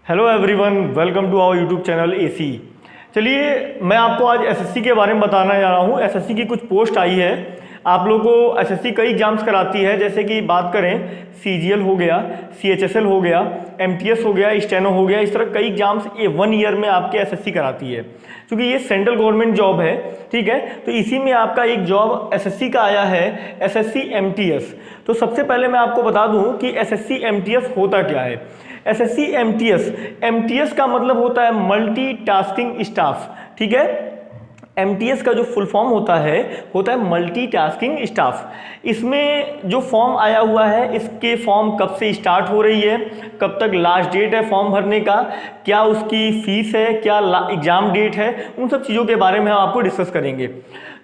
Hello everyone, welcome to our YouTube channel AC. चलिए मैं आपको आज एसएससी के बारे में बताना जा रहा हूँ। एसएससी की कुछ पोस्ट आई है। आप लोगों को एसएससी कई एग्जाम्स कराती है, जैसे कि बात करें सीजीएल हो गया, सीएचएसएल हो गया, एमटीएस हो गया, स्टेनो हो गया। इस तरह कई एग्जाम्स ये 1 ईयर में आपके एसएससी कराती है, क्योंकि ये सेंट्रल गवर्नमेंट जॉब है। ठीक है, तो इसी में आपका एक जॉब एसएससी का आया है, एसएससी एमटीएस। तो सबसे पहले मैं आपको बता दूं कि एसएससी एमटीएस होता क्या है। एसएससी एमटीएस का मतलब होता है मल्टीटास्किंग स्टाफ। ठीक है, एमटीएस का जो फुल फॉर्म होता है मल्टीटास्किंग स्टाफ। इसमें जो फॉर्म आया हुआ है, इसके फॉर्म कब से स्टार्ट हो रही है, कब तक लास्ट डेट है फॉर्म भरने का, क्या उसकी फीस है, क्या एग्जाम डेट है, उन सब चीज़ों के बारे में हम आपको डिस्कस करेंगे।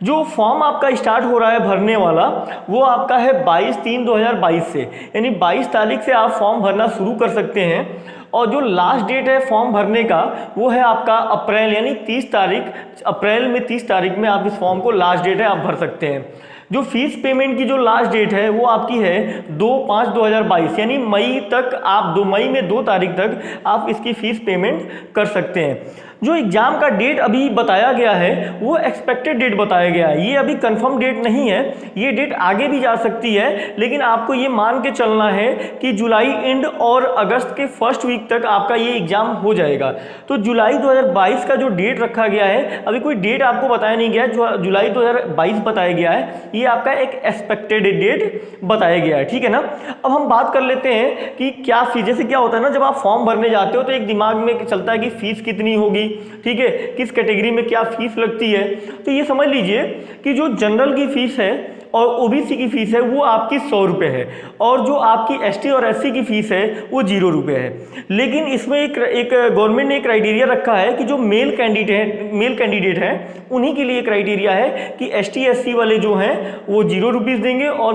जो फॉर्म आपका स्टार्ट हो रहा है भरने वाला, वो आपका है 22/3/2022 से, यानी 22 तारीख से आप फॉर्म भरना शुरू कर सकते हैं। और जो लास्ट डेट है फॉर्म भरने का, वो है आपका अप्रैल, यानी 30 तारीख, अप्रैल में 30 तारीख में आप इस फॉर्म को लास्ट डेट है आप भर सकते हैं। जो फीस पेमेंट की जो लास्ट डेट है वो आपकी है 2/5/2022, यानी मई तक आप 2 मई में 2 तारीख तक आप इसकी फीस पेमेंट कर सकते हैं। जो एग्जाम का डेट अभी बताया गया है वो एक्सपेक्टेड डेट बताया गया है, ये अभी कंफर्म डेट नहीं है, ये डेट आगे भी जा सकती है, लेकिन आपको ये मान के चलना है कि जुलाई एंड और अगस्त के फर्स्ट वीक तक आपका ये एग्जाम हो जाएगा। तो जुलाई 2022 का जो डेट रखा गया है, अभी कोई डेट आपको बताया नहीं गया है, जो जुलाई 2022 बताया गया है, ये आपका एक एक्सपेक्टेड डेट बताया गया है। ठीक है ना, अब हम बात कर लेते हैं कि क्या फीस, जैसे क्या होता है ना, जब आप फॉर्म भरने जाते हो तो एक दिमाग में चलता है कि फीस कितनी होगी, ठीक है, किस कैटेगरी में क्या फीस लगती है। तो ये समझ लीजिए कि जो जनरल की फीस है और ओबीसी की फीस है वो आपकी 100 रुपये है, और जो आपकी एसटी और एससी की फीस है वो 0 रुपये है। लेकिन इसमें एक गवर्नमेंट ने एक क्राइटेरिया रखा है कि जो मेल कैंडिडेट हैं उन्हीं के लिए क्राइटेरिया है कि एसटी एससी वाले जो हैं वो 0 रुपीज़ देंगे, और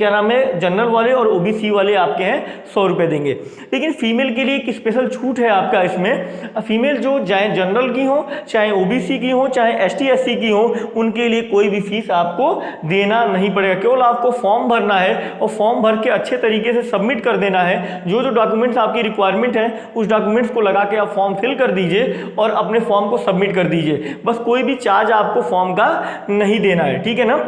जनरल वाले और ओबीसी वाले आपके हैं 100 रुपये देंगे। लेकिन फीमेल के लिए एक स्पेशल छूट है आपका इसमें। फीमेल जो चाहे जनरल की हो, चाहे ओबीसी की हो, चाहे एसटी एससी की हो, उनके लिए कोई भी फीस आपको देना नहीं पड़ेगा। केवल आपको फॉर्म भरना है और फॉर्म भर के अच्छे तरीके से सबमिट कर देना है। जो जो डॉक्यूमेंट्स आपकी रिक्वायरमेंट है उस डॉक्यूमेंट्स को लगा के आप फॉर्म फिल कर दीजिए और अपने फॉर्म को सबमिट कर दीजिए। बस कोई भी चार्ज आपको फॉर्म का नहीं देना है। ठीक है ना।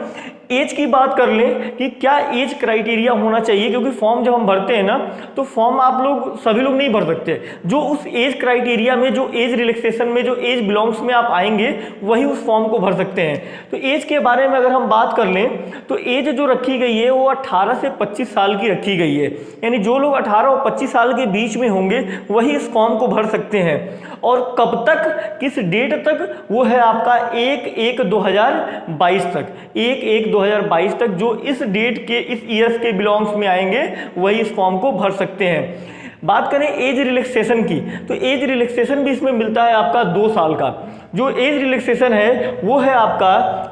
एज की बात कर लें कि क्या एज क्राइटेरिया होना चाहिए, क्योंकि फॉर्म जब हम भरते हैं ना तो फॉर्म आप लोग सभी लोग नहीं भर सकते। जो उस एज क्राइटेरिया में, जो एज रिलैक्सेशन में, जो एज बिलोंग्स में आप आएंगे वही उस फॉर्म को भर सकते हैं। तो एज के बारे में अगर हम बात कर लें तो एज जो रखी गई है वो 18 से 25 साल की रखी गई है, यानी जो लोग 18 और 25 साल के बीच में होंगे वही इस फॉर्म को भर सकते हैं। और कब तक, किस डेट तक, वो है आपका 1/1/2022 तक, 1/1/2022 तक। जो इस डेट के, इस ईयर्स के बिलोंग्स में आएंगे वही इस फॉर्म को भर सकते हैं। बात करें एज रिलैक्सेशन की, तो एज रिलैक्सेशन भी इसमें मिलता है आपका 2 साल का। जो एज रिलैक्सेशन है वो है आपका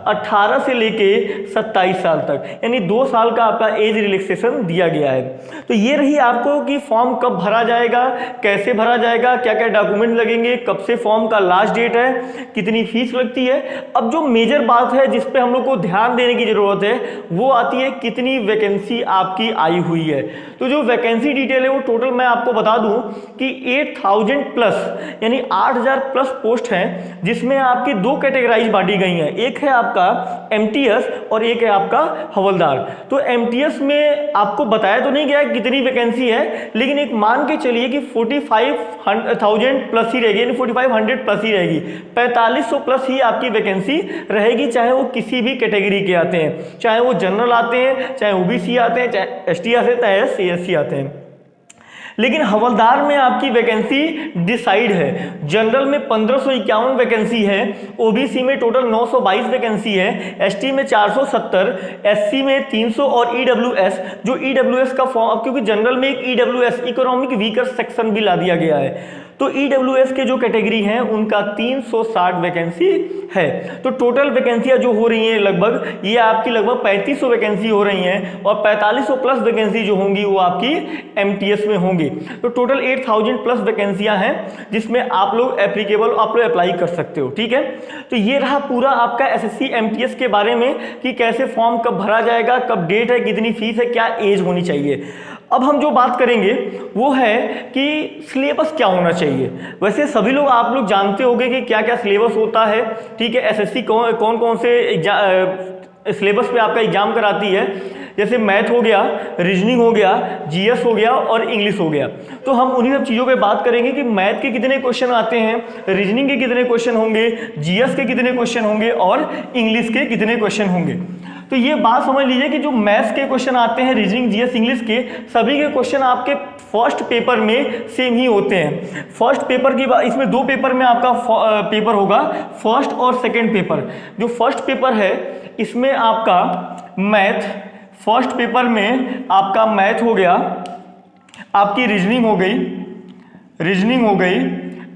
18 से लेके 27 साल तक, यानी 2 साल का आपका एज रिलैक्सेशन दिया गया है। तो ये रही आपको कि फॉर्म कब भरा जाएगा, कैसे भरा जाएगा, क्या क्या डॉक्यूमेंट लगेंगे, कब से फॉर्म का लास्ट डेट है, कितनी फीस लगती है। अब जो मेजर बात है जिस पे हम लोग को ध्यान देने की जरूरत है वो आती है कितनी वैकेंसी आपकी आई हुई है। तो जो वैकेंसी डिटेल है वो टोटल मैं आपको बता दूं कि 8000 प्लस, यानी 8000 प्लस पोस्ट हैं, जिसमें आपकी 2 कैटेगराइज बांटी गई हैं। एक है आपका एमटीएस और एक है आपका हवलदार। तो एमटीएस में आपको बताया तो नहीं गया है कितनी वैकेंसी है, लेकिन एक मान के चलिए कि 45,000 प्लस ही रहेगी, यानी 4500 प्लस ही रहेगी, 4500 प्लस ही आपकी वैकेंसी रहेगी, चाहे वो किसी भी कैटेगरी के आते हैं, चाहे वो जनरल आते हैं, चाहे ओबीसी आते हैं, चाहे एसटी आते हैं, चाहे सीएससी आते हैं। लेकिन हवलदार में आपकी वैकेंसी डिसाइड है। जनरल में 1551 वैकेंसी है, ओबीसी में टोटल 922 वैकेंसी है, एसटी में 470, एससी में 300 और ईडब्ल्यूएस, जो ईडब्ल्यूएस का फॉर्म, क्योंकि जनरल में एक ईडब्ल्यूएस इकोनॉमिक वीकर सेक्शन भी ला दिया गया है, तो ईडब्ल्यूएस के जो कैटेगरी हैं उनका 360 वैकेंसी है। तो टोटल वैकेंसियां जो हो रही हैं लगभग, ये आपकी लगभग 3500 वैकेंसी हो रही हैं, और 4500 प्लस वैकेंसी जो होंगी वो आपकी एमटीएस में होंगी। तो टोटल 8000 प्लस वैकेंसियां हैं जिसमें आप लोग अप्लाई कर सकते हो। ठीक है, तो ये रहा पूरा आपका एसएससी एमटीएस के बारे में कि कैसे फॉर्म कब भरा जाएगा, कब डेट है, कितनी फीस है, क्या एज होनी चाहिए। अब हम जो बात करेंगे वो है कि सिलेबस क्या होना चाहिए। वैसे सभी लोग आप लोग जानते होंगे कि क्या क्या सिलेबस होता है, ठीक है। एसएससी कौन कौन से सिलेबस पे आपका एग्जाम कराती है, जैसे मैथ हो गया, रीजनिंग हो गया, जीएस हो गया और इंग्लिश हो गया। तो हम उन्हीं सब चीज़ों पे बात करेंगे कि मैथ के कितने क्वेश्चन आते हैं, रीजनिंग के कितने क्वेश्चन होंगे, जीएस के कितने क्वेश्चन होंगे और इंग्लिश के कितने क्वेश्चन होंगे। तो ये बात समझ लीजिए कि जो मैथ्स के क्वेश्चन आते हैं, रीजनिंग, जीएस, इंग्लिश के, सभी के क्वेश्चन आपके फर्स्ट पेपर में सेम ही होते हैं। फर्स्ट पेपर की बात, इसमें 2 पेपर में आपका पेपर होगा, फर्स्ट और सेकेंड पेपर। जो फर्स्ट पेपर है इसमें आपका मैथ, फर्स्ट पेपर में आपका मैथ हो गया, आपकी रीजनिंग हो गई,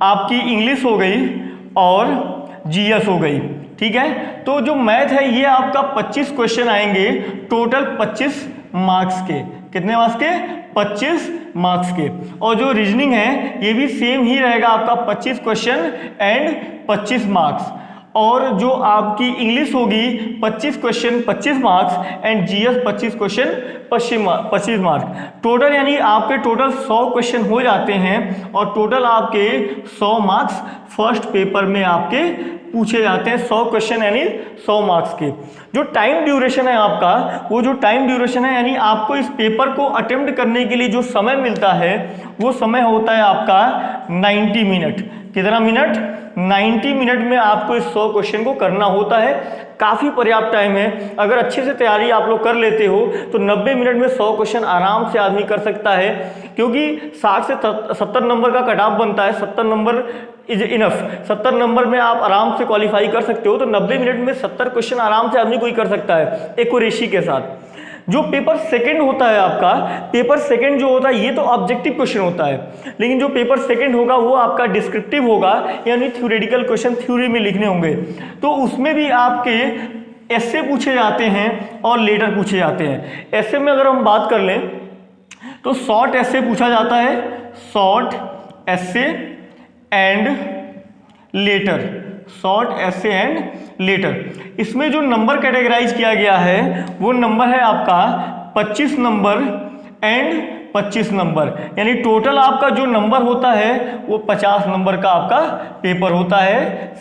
आपकी इंग्लिश हो गई और जीएस हो गई, ठीक है। तो जो मैथ है ये आपका 25 क्वेश्चन आएंगे, टोटल 25 मार्क्स के। कितने मार्क्स के? 25 मार्क्स के। और जो रीजनिंग है ये भी सेम ही रहेगा, आपका 25 क्वेश्चन एंड 25 मार्क्स। और जो आपकी इंग्लिश होगी 25 question 25 marks and GS 25 question 25 marks. Total यानी आपके टोटल 100 क्वेश्चन हो जाते हैं और टोटल आपके 100 मार्क्स फर्स्ट पेपर में आपके पूछे जाते हैं। 100 क्वेश्चन यानी 100 मार्क्स के। जो टाइम ड्यूरेशन है आपका, वो जो टाइम ड्यूरेशन है यानी आपको इस पेपर को अटेम्प्ट करने के लिए जो समय मिलता है वो समय होता है आपका 90 मिनट। कितना मिनट? 90 मिनट में आपको इस 100 क्वेश्चन को करना होता है। काफ़ी पर्याप्त टाइम है। अगर अच्छे से तैयारी आप लोग कर लेते हो तो 90 मिनट में 100 क्वेश्चन आराम से आदमी कर सकता है, क्योंकि 60 से 70 नंबर का कट ऑफ बनता है। 70 नंबर इज इनफ। 70 नंबर में आप आराम से क्वालिफाई कर सकते हो। तो 90 मिनट में 70 क्वेश्चन आराम से आदमी कोई कर सकता है एक्यूरेसी के साथ। जो पेपर सेकंड होता है आपका, पेपर सेकंड जो होता है ये तो ऑब्जेक्टिव क्वेश्चन होता है, लेकिन जो पेपर सेकंड होगा वो आपका डिस्क्रिप्टिव होगा, यानी थ्योरेटिकल क्वेश्चन थ्योरी में लिखने होंगे। तो उसमें भी आपके ऐसे पूछे जाते हैं और लेटर पूछे जाते हैं। ऐसे में अगर हम बात कर लें तो शॉर्ट ऐसे पूछा जाता है, शॉर्ट ऐसे एंड लेटर, शॉर्ट ऐसे एंड लेटर। इसमें जो नंबर कैटेगराइज किया गया है वो नंबर है आपका 25 नंबर एंड 25 नंबर, यानी टोटल आपका जो नंबर होता है वो 50 नंबर का आपका पेपर होता है।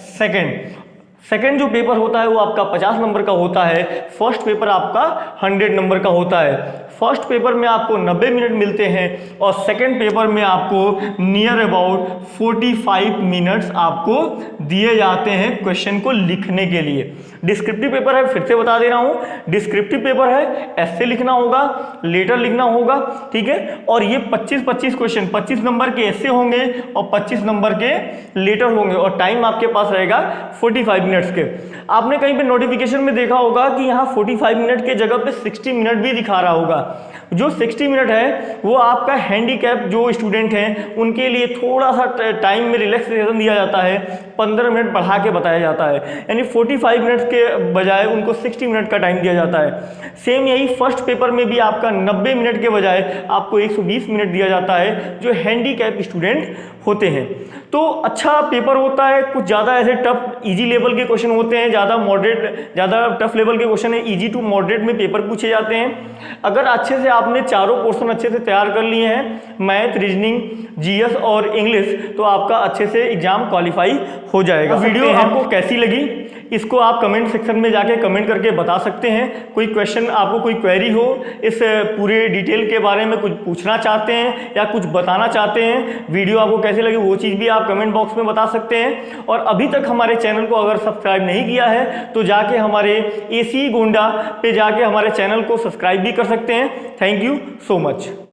सेकंड जो पेपर होता है वो आपका 50 नंबर का होता है। फर्स्ट पेपर आपका 100 नंबर का होता है। फर्स्ट पेपर में आपको 90 मिनट मिलते हैं और सेकंड पेपर में आपको नियर अबाउट 45 मिनट्स आपको दिए जाते हैं क्वेश्चन को लिखने के लिए। डिस्क्रिप्टिव पेपर है, फिर से बता दे रहा हूं, डिस्क्रिप्टिव पेपर है, ऐसे लिखना होगा, लेटर लिखना होगा, ठीक है। और ये 25 क्वेश्चन, 25 नंबर के ऐसे होंगे और 25 नंबर के लेटर होंगे और टाइम आपके पास रहेगा 45 मिनट्स के। आपने कहीं पे नोटिफिकेशन में देखा होगा कि यहाँ 45 मिनट के जगह पे 60 मिनट भी दिखा रहा होगा। जो 60 मिनट है वो आपका हैंडीकैप जो स्टूडेंट हैं उनके लिए थोड़ा सा टाइम में रिलैक्सेशन दिया जाता है, 15 मिनट बढ़ा के बताया जाता है, यानी 45 मिनट के बजाय उनको 60 मिनट का टाइम दिया जाता है। सेम यही फर्स्ट पेपर में भी आपका 90 मिनट के बजाय आपको 120 मिनट दिया जाता है जो हैंडीकैप स्टूडेंट होते हैं। तो अच्छा पेपर होता है। कुछ ज़्यादा ऐसे टफ इजी लेवल के क्वेश्चन होते हैं, ज़्यादा मॉडरेट, ज़्यादा टफ लेवल के क्वेश्चन है, इजी टू मॉडरेट में पेपर पूछे जाते हैं। अगर अच्छे से आपने चारों पोर्शन अच्छे से तैयार कर लिए हैं, मैथ, रीजनिंग, जीएस और इंग्लिश, तो आपका अच्छे से एग्जाम क्वालिफाई हो जाएगा। वीडियो आपको कैसी लगी इसको आप कमेंट सेक्शन में जाके कमेंट करके बता सकते हैं। कोई क्वेश्चन, आपको कोई क्वेरी हो इस पूरे डिटेल के बारे में, कुछ पूछना चाहते हैं या कुछ बताना चाहते हैं, वीडियो आपको कैसे लगी वो चीज़ भी आप कमेंट बॉक्स में बता सकते हैं। और अभी तक हमारे चैनल को अगर सब्सक्राइब नहीं किया है तो जाके हमारे एसी गोंडा पे जाके हमारे चैनल को सब्सक्राइब भी कर सकते हैं। Thank you so much.